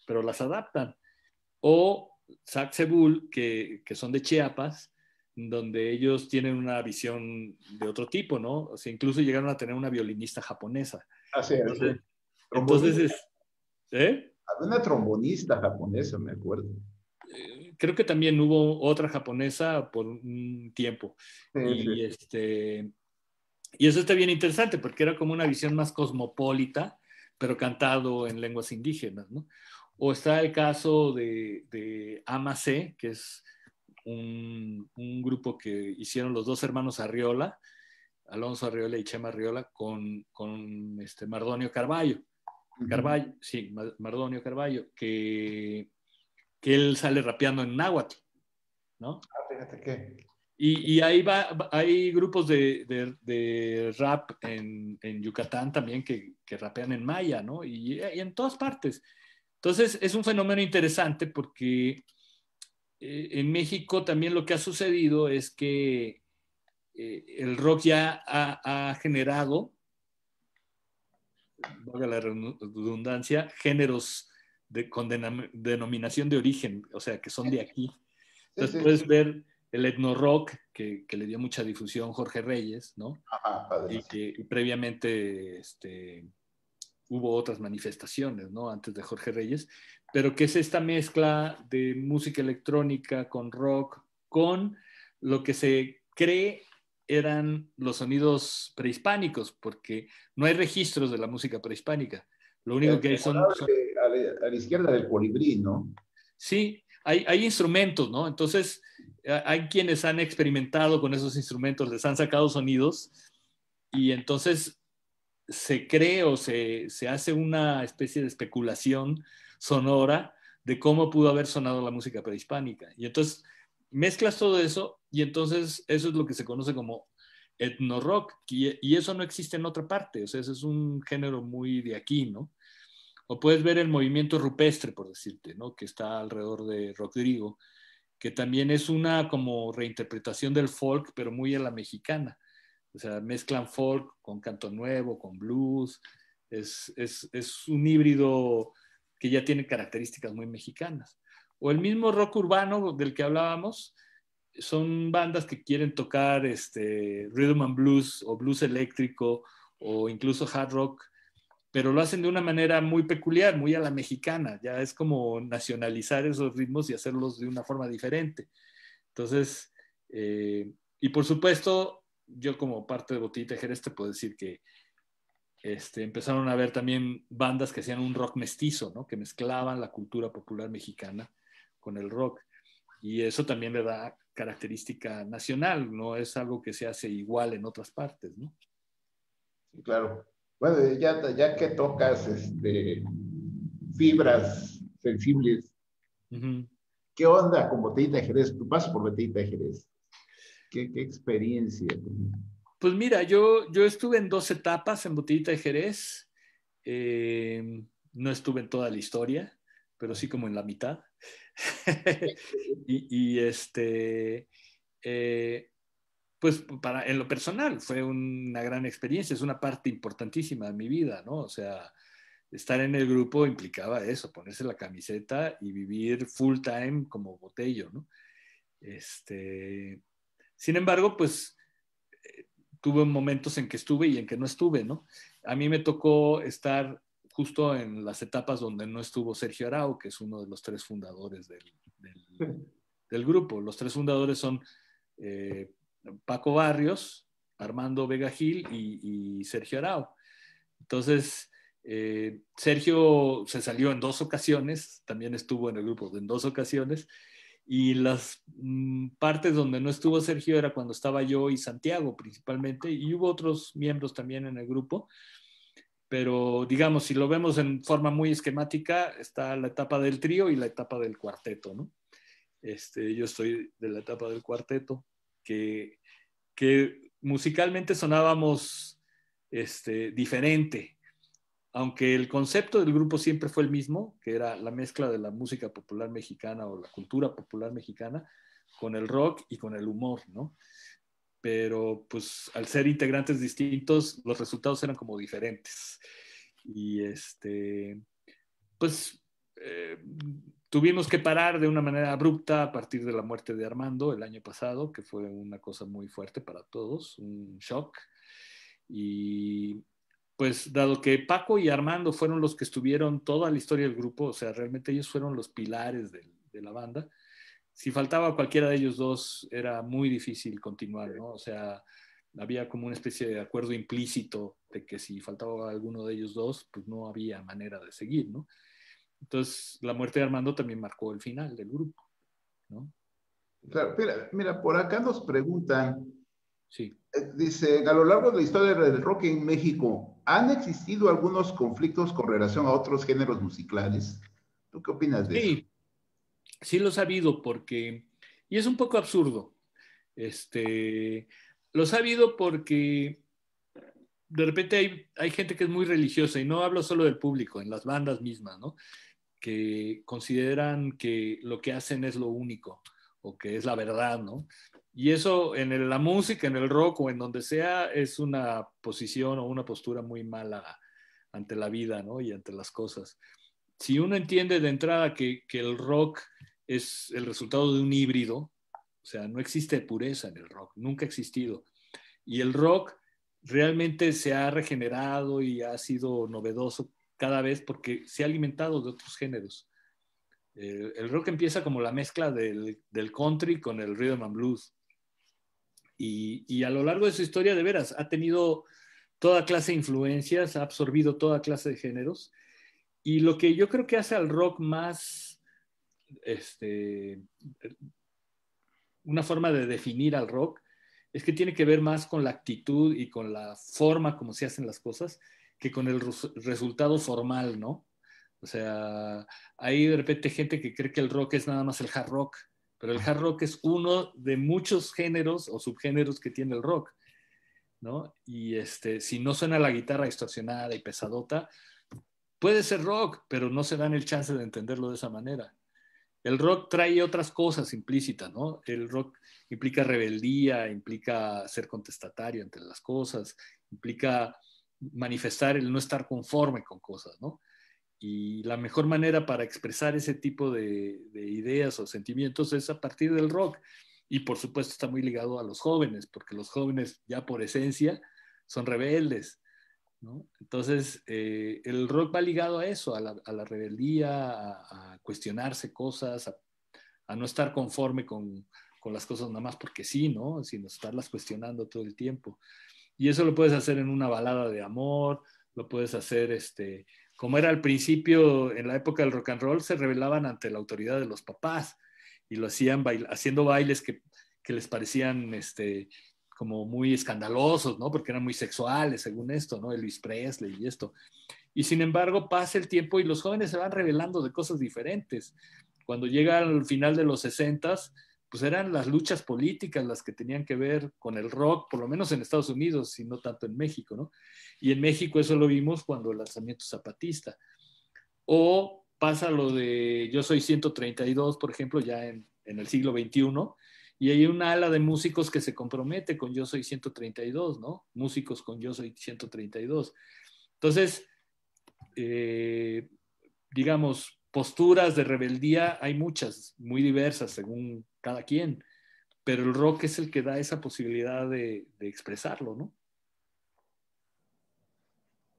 pero las adaptan. O Saxebul, que son de Chiapas, donde ellos tienen una visión de otro tipo, ¿no? O sea, incluso llegaron a tener una violinista japonesa. Así es. Entonces, entonces Trombonista. ¿eh? Había una trombonista japonesa, me acuerdo. Creo que también hubo otra japonesa por un tiempo. Sí, sí. Y, y eso está bien interesante porque era como una visión más cosmopolita, pero cantado en lenguas indígenas, ¿no? O está el caso de Amacé, que es un grupo que hicieron los dos hermanos Arriola, Alonso Arriola y Chema Arriola, con Mardonio Carballo. Carballo, sí, Mardonio Carballo, que él sale rapeando en náhuatl, ¿no? Fíjate que... Y hay grupos de rap en Yucatán también que rapean en maya, ¿no? Y en todas partes. Entonces, es un fenómeno interesante porque en México también lo que ha sucedido es que el rock ya ha generado, valga la redundancia, géneros con denominación de origen, o sea, que son de aquí. Sí, Entonces sí, puedes sí. ver el etno rock que le dio mucha difusión Jorge Reyes, ¿no? Ajá, Y padrísimo. que previamente hubo otras manifestaciones, ¿no? Antes de Jorge Reyes, pero que es esta mezcla de música electrónica con rock, con lo que se cree eran los sonidos prehispánicos, porque no hay registros de la música prehispánica. Lo único que hay A la izquierda del colibrí, ¿no? sí, hay instrumentos, ¿no? Entonces, hay quienes han experimentado con esos instrumentos, les han sacado sonidos y entonces se cree o se hace una especie de especulación sonora de cómo pudo haber sonado la música prehispánica. Y entonces mezclas todo eso y entonces eso es lo que se conoce como etno rock y eso no existe en otra parte, o sea, ese es un género muy de aquí, ¿no? O puedes ver el movimiento rupestre, por decirte, ¿no? Que está alrededor de Rodrigo, que también es una como reinterpretación del folk, pero muy a la mexicana. O sea, mezclan folk con canto nuevo, con blues. Es un híbrido que ya tiene características muy mexicanas. O el mismo rock urbano del que hablábamos, son bandas que quieren tocar rhythm and blues o blues eléctrico o incluso hard rock, pero lo hacen de una manera muy peculiar, muy a la mexicana. Ya es como nacionalizar esos ritmos y hacerlos de una forma diferente. Entonces, y por supuesto, yo como parte de Botellita de Jerez te puedo decir que empezaron a ver también bandas que hacían un rock mestizo, ¿no? Que mezclaban la cultura popular mexicana con el rock. Y eso también le da característica nacional, no es algo que se hace igual en otras partes, ¿no? Sí, claro. Bueno, ya que tocas fibras sensibles, Uh -huh. ¿qué onda con Botellita de Jerez? Tu paso por Botellita de Jerez. ¿Qué experiencia? Pues mira, yo estuve en dos etapas en Botellita de Jerez. No estuve en toda la historia, pero sí como en la mitad. y pues en lo personal fue una gran experiencia, es una parte importantísima de mi vida, ¿no? O sea, estar en el grupo implicaba eso, ponerse la camiseta y vivir full time como Botello, ¿no? Sin embargo, pues tuve momentos en que estuve y en que no estuve, ¿no? A mí me tocó estar justo en las etapas donde no estuvo Sergio Arau, que es uno de los tres fundadores del grupo. Los tres fundadores son Paco Barrios, Armando Vega Gil y Sergio Arau. Entonces, Sergio se salió en 2 ocasiones, también estuvo en el grupo en 2 ocasiones, y las partes donde no estuvo Sergio era cuando estaba yo y Santiago principalmente, y hubo otros miembros también en el grupo, pero digamos, si lo vemos en forma muy esquemática, está la etapa del trío y la etapa del cuarteto, ¿no? Yo estoy de la etapa del cuarteto, que musicalmente sonábamos diferente, aunque el concepto del grupo siempre fue el mismo, que era la mezcla de la música popular mexicana o la cultura popular mexicana con el rock y con el humor, ¿no? Pero pues al ser integrantes distintos, los resultados eran como diferentes. Y pues tuvimos que parar de una manera abrupta a partir de la muerte de Armando el año pasado, que fue una cosa muy fuerte para todos, un shock. Y pues dado que Paco y Armando fueron los que estuvieron toda la historia del grupo, o sea, realmente ellos fueron los pilares de la banda, si faltaba cualquiera de ellos dos era muy difícil continuar, ¿no? O sea, había como una especie de acuerdo implícito de que si faltaba alguno de ellos dos, pues no había manera de seguir, ¿no? Entonces, la muerte de Armando también marcó el final del grupo, ¿no? Claro, mira, por acá nos preguntan, Sí. dice, a lo largo de la historia del rock en México, ¿han existido algunos conflictos con relación a otros géneros musicales? ¿Tú qué opinas de eso? Sí, sí lo he sabido porque, y es un poco absurdo, lo he sabido porque de repente hay gente que es muy religiosa, y no hablo solo del público, en las bandas mismas, ¿no? Que consideran que lo que hacen es lo único o que es la verdad, ¿no? Y eso en la música, en el rock o en donde sea, es una posición o una postura muy mala ante la vida, ¿no? Y ante las cosas. Si uno entiende de entrada que el rock es el resultado de un híbrido, o sea, no existe pureza en el rock, nunca ha existido. Y el rock realmente se ha regenerado y ha sido novedoso cada vez porque se ha alimentado de otros géneros. El rock empieza como la mezcla del country con el rhythm and blues. Y a lo largo de su historia, de veras, ha tenido toda clase de influencias, ha absorbido toda clase de géneros. Y lo que yo creo que hace al rock más, una forma de definir al rock, es que tiene que ver más con la actitud y con la forma como se hacen las cosas que con el resultado formal, ¿no? O sea, hay de repente gente que cree que el rock es nada más el hard rock, pero el hard rock es uno de muchos géneros o subgéneros que tiene el rock, ¿no? Y si no suena la guitarra distorsionada y pesadota, puede ser rock, pero no se dan el chance de entenderlo de esa manera. El rock trae otras cosas implícitas, ¿no? El rock implica rebeldía, implica ser contestatario ante las cosas, implica manifestar el no estar conforme con cosas, ¿no? Y la mejor manera para expresar ese tipo de ideas o sentimientos es a partir del rock. Y por supuesto está muy ligado a los jóvenes, porque los jóvenes ya por esencia son rebeldes, ¿no? Entonces, el rock va ligado a eso, a la rebeldía, a cuestionarse cosas, a no estar conforme con las cosas nada más porque sí, ¿no? Sino estarlas cuestionando todo el tiempo. Y eso lo puedes hacer en una balada de amor, lo puedes hacer, como era al principio, en la época del rock and roll, se rebelaban ante la autoridad de los papás y lo hacían haciendo bailes que les parecían, como muy escandalosos, ¿no? Porque eran muy sexuales, según esto, ¿no? Elvis Presley y esto. Y sin embargo, pasa el tiempo y los jóvenes se van revelando de cosas diferentes. Cuando llega al final de los 60, pues eran las luchas políticas las que tenían que ver con el rock, por lo menos en Estados Unidos y no tanto en México, ¿no? Y en México eso lo vimos cuando el lanzamiento zapatista. O pasa lo de Yo Soy 132, por ejemplo, ya en el siglo XXI, y hay una ala de músicos que se compromete con Yo Soy 132, ¿no? Músicos con Yo Soy 132. Entonces, digamos, posturas de rebeldía hay muchas, muy diversas según cada quien, pero el rock es el que da esa posibilidad de expresarlo, ¿no?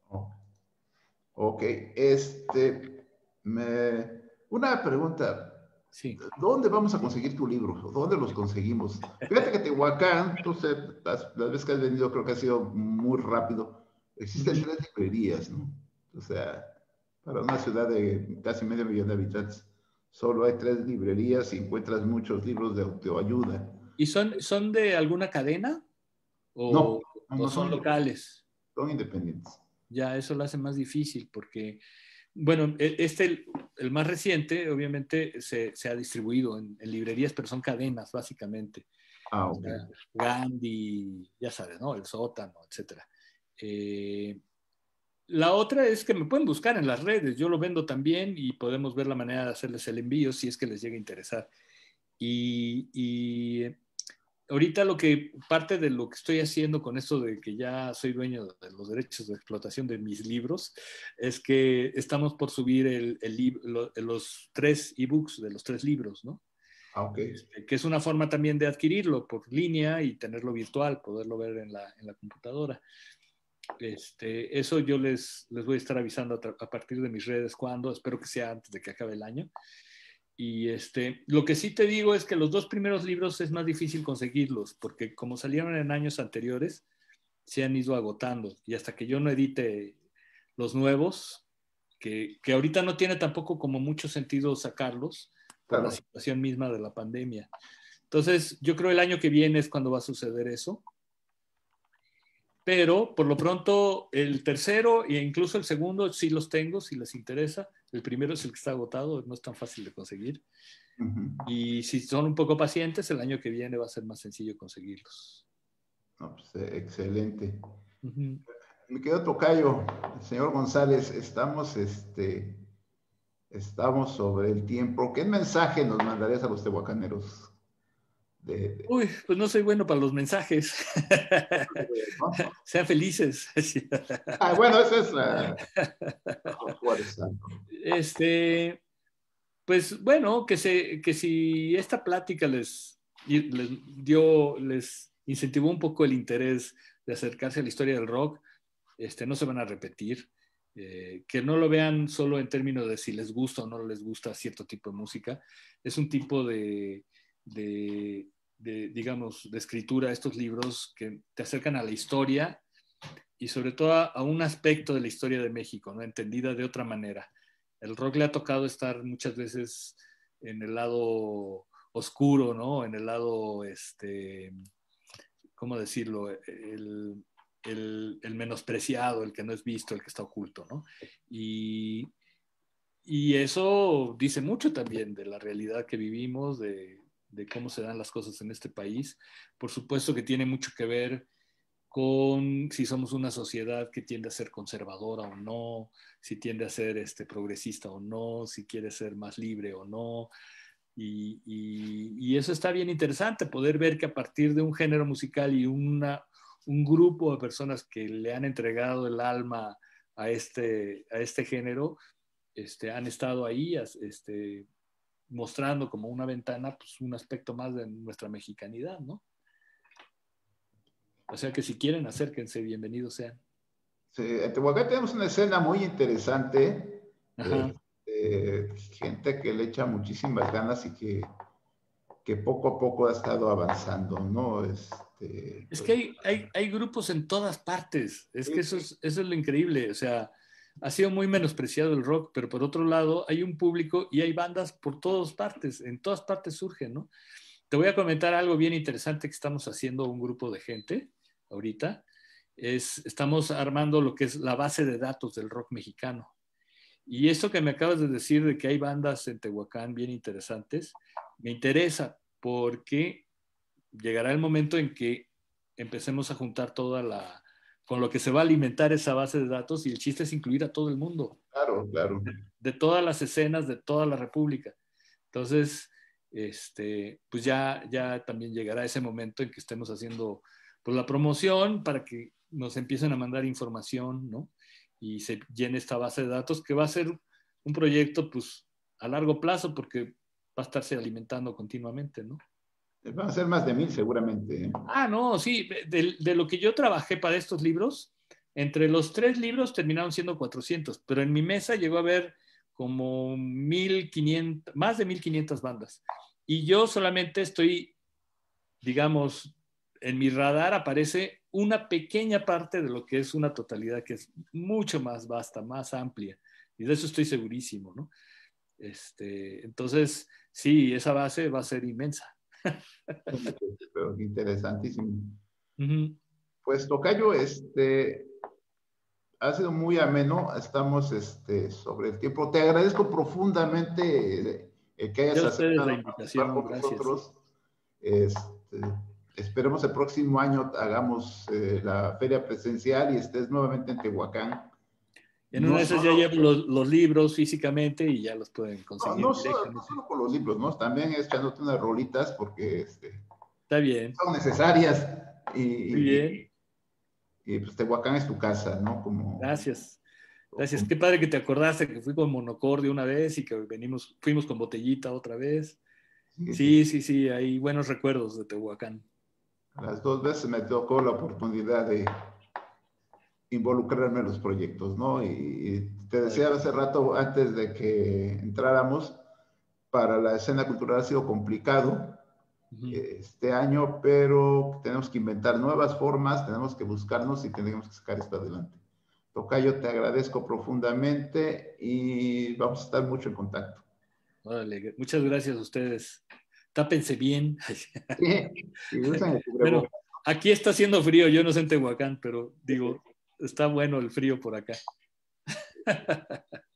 Oh, ok, una pregunta. Sí. ¿Dónde vamos a conseguir tu libro? ¿Dónde los conseguimos? Fíjate que Tehuacán, tú sé, las veces que has venido creo que ha sido muy rápido. Existen 3 librerías, ¿no? O sea, para una ciudad de casi medio millón de habitantes, solo hay 3 librerías y encuentras muchos libros de autoayuda. ¿Y son de alguna cadena No, o, no, o no son locales? son independientes. Ya eso lo hace más difícil porque, bueno, el más reciente, obviamente, se ha distribuido en librerías, pero son cadenas, básicamente. Ah, O ok. sea, Gandhi, ya sabes, ¿no? El Sótano, etcétera. Eh, la otra es que me pueden buscar en las redes, yo lo vendo también y podemos ver la manera de hacerles el envío si es que les llega a interesar. Y ahorita parte de lo que estoy haciendo con esto de que ya soy dueño de los derechos de explotación de mis libros, es que estamos por subir los 3 ebooks de los 3 libros, ¿no? Ah, ok. Que es una forma también de adquirirlo por línea y tenerlo virtual, poderlo ver en la computadora. Eso yo les voy a estar avisando a partir de mis redes cuando, espero que sea antes de que acabe el año. Y lo que sí te digo es que los 2 primeros libros es más difícil conseguirlos, porque como salieron en años anteriores, se han ido agotando. Y hasta que yo no edite los nuevos, que ahorita no tiene tampoco como mucho sentido sacarlos por la Claro. situación misma de la pandemia. Entonces, yo creo el año que viene es cuando va a suceder eso. Pero por lo pronto el tercero e incluso el segundo sí los tengo, si les interesa. El primero es el que está agotado, no es tan fácil de conseguir. Ujú. Y si son un poco pacientes, el año que viene va a ser más sencillo conseguirlos. No, pues, excelente. Ujú. Me quedo tocayo, señor González, estamos sobre el tiempo. ¿Qué mensaje nos mandarías a los tehuacaneros? Uy, pues no soy bueno para los mensajes. ¿No? Sean felices. Ah, bueno, esa es la fuerza, ¿no? Pues bueno, que si esta plática les incentivó un poco el interés de acercarse a la historia del rock, no se van a repetir. Que no lo vean solo en términos de si les gusta o no les gusta cierto tipo de música. Es un tipo de, digamos, de escritura, estos libros que te acercan a la historia y sobre todo a un aspecto de la historia de México, ¿no? Entendida de otra manera. El rock le ha tocado estar muchas veces en el lado oscuro, ¿no? En el lado, ¿cómo decirlo? El menospreciado, el que no es visto, el que está oculto, ¿no? Y, y eso dice mucho también de la realidad que vivimos, de cómo se dan las cosas en este país. Por supuesto que tiene mucho que ver con si somos una sociedad que tiende a ser conservadora o no, si tiende a ser progresista o no, si quiere ser más libre o no. Y eso está bien interesante, poder ver que a partir de un género musical y un grupo de personas que le han entregado el alma a este género, han estado ahí mostrando como una ventana, pues un aspecto más de nuestra mexicanidad, ¿no? O sea que si quieren, acérquense, bienvenidos sean. Sí, en Tehuacán tenemos una escena muy interesante, Ajá. gente que le echa muchísimas ganas y que poco a poco ha estado avanzando, ¿no? Es Pues, que hay grupos en todas partes. Es que sí, eso es lo increíble. O sea, ha sido muy menospreciado el rock, pero por otro lado hay un público y hay bandas por todas partes. En todas partes surgen, ¿no? Te voy a comentar algo bien interesante que estamos haciendo un grupo de gente ahorita. Estamos armando lo que es la base de datos del rock mexicano. Y eso que me acabas de decir de que hay bandas en Tehuacán bien interesantes, me interesa porque llegará el momento en que empecemos a juntar con lo que se va a alimentar esa base de datos, y el chiste es incluir a todo el mundo, Claro, claro. de todas las escenas, de toda la República. Entonces, pues ya también llegará ese momento en que estemos haciendo pues, la promoción para que nos empiecen a mandar información, ¿no? Y se llene esta base de datos, que va a ser un proyecto pues a largo plazo, porque va a estarse alimentando continuamente, ¿no? Van a ser más de 1000 seguramente, ¿eh? Ah, no, sí, de lo que yo trabajé para estos libros, entre los 3 libros terminaron siendo 400, pero en mi mesa llegó a haber como 1500, más de 1500 bandas. Y yo solamente estoy, digamos, en mi radar aparece una pequeña parte de lo que es una totalidad que es mucho más vasta, más amplia. Y de eso estoy segurísimo, ¿no? Entonces, sí, esa base va a ser inmensa. Pero interesantísimo. Ujú. Pues tocayo, ha sido muy ameno, estamos sobre el tiempo. Te agradezco profundamente que Ya hayas ustedes la aceptado participar invitación, con gracias. nosotros. Este, esperemos el próximo año hagamos la feria presencial y estés nuevamente en Tehuacán. En una No de esas ya solo, llevo los libros físicamente y ya los pueden conseguir no directamente. solo por los libros, ¿no? También echándote unas rolitas porque Está bien, son necesarias muy bien. y pues Tehuacán es tu casa, ¿no? Gracias. Gracias. Qué padre que te acordaste que fui con Monocordio una vez y que fuimos con Botellita otra vez. sí, sí, Sí, sí, sí, hay buenos recuerdos de Tehuacán. las dos veces me tocó la oportunidad de involucrarme en los proyectos, ¿no? Y te decía hace rato, antes de que entráramos, para la escena cultural ha sido complicado Ujú. este año, pero tenemos que inventar nuevas formas, tenemos que buscarnos y tenemos que sacar esto adelante. Tocayo, te agradezco profundamente y vamos a estar mucho en contacto. Órale, muchas gracias a ustedes. Tápense bien. Sí, y usen el Bueno, cubrebocas. aquí está haciendo frío, yo no sé en Tehuacán, pero digo, está bueno el frío por acá.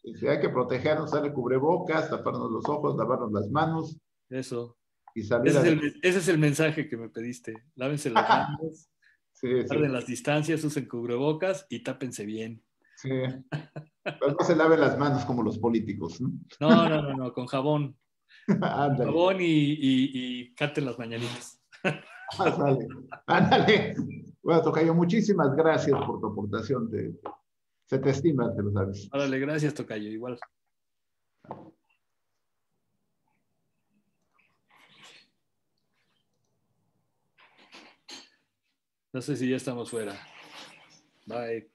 Si hay que protegernos, usar el cubrebocas, taparnos los ojos, lavarnos las manos Eso. y salir adelante. Ese es el mensaje que me pediste. Lávense las manos, Sí, guarden sí, las distancias, usen cubrebocas y tápense bien. sí. Pero no se laven las manos como los políticos, ¿no? No, no, no, no, con jabón. Con Ándale, jabón y canten las mañanitas. ándale, ándale. Bueno, Tocayo, muchísimas gracias por tu aportación. Se te estima, te lo sabes. Órale, gracias, tocayo. Igual. No sé si ya estamos fuera. Bye.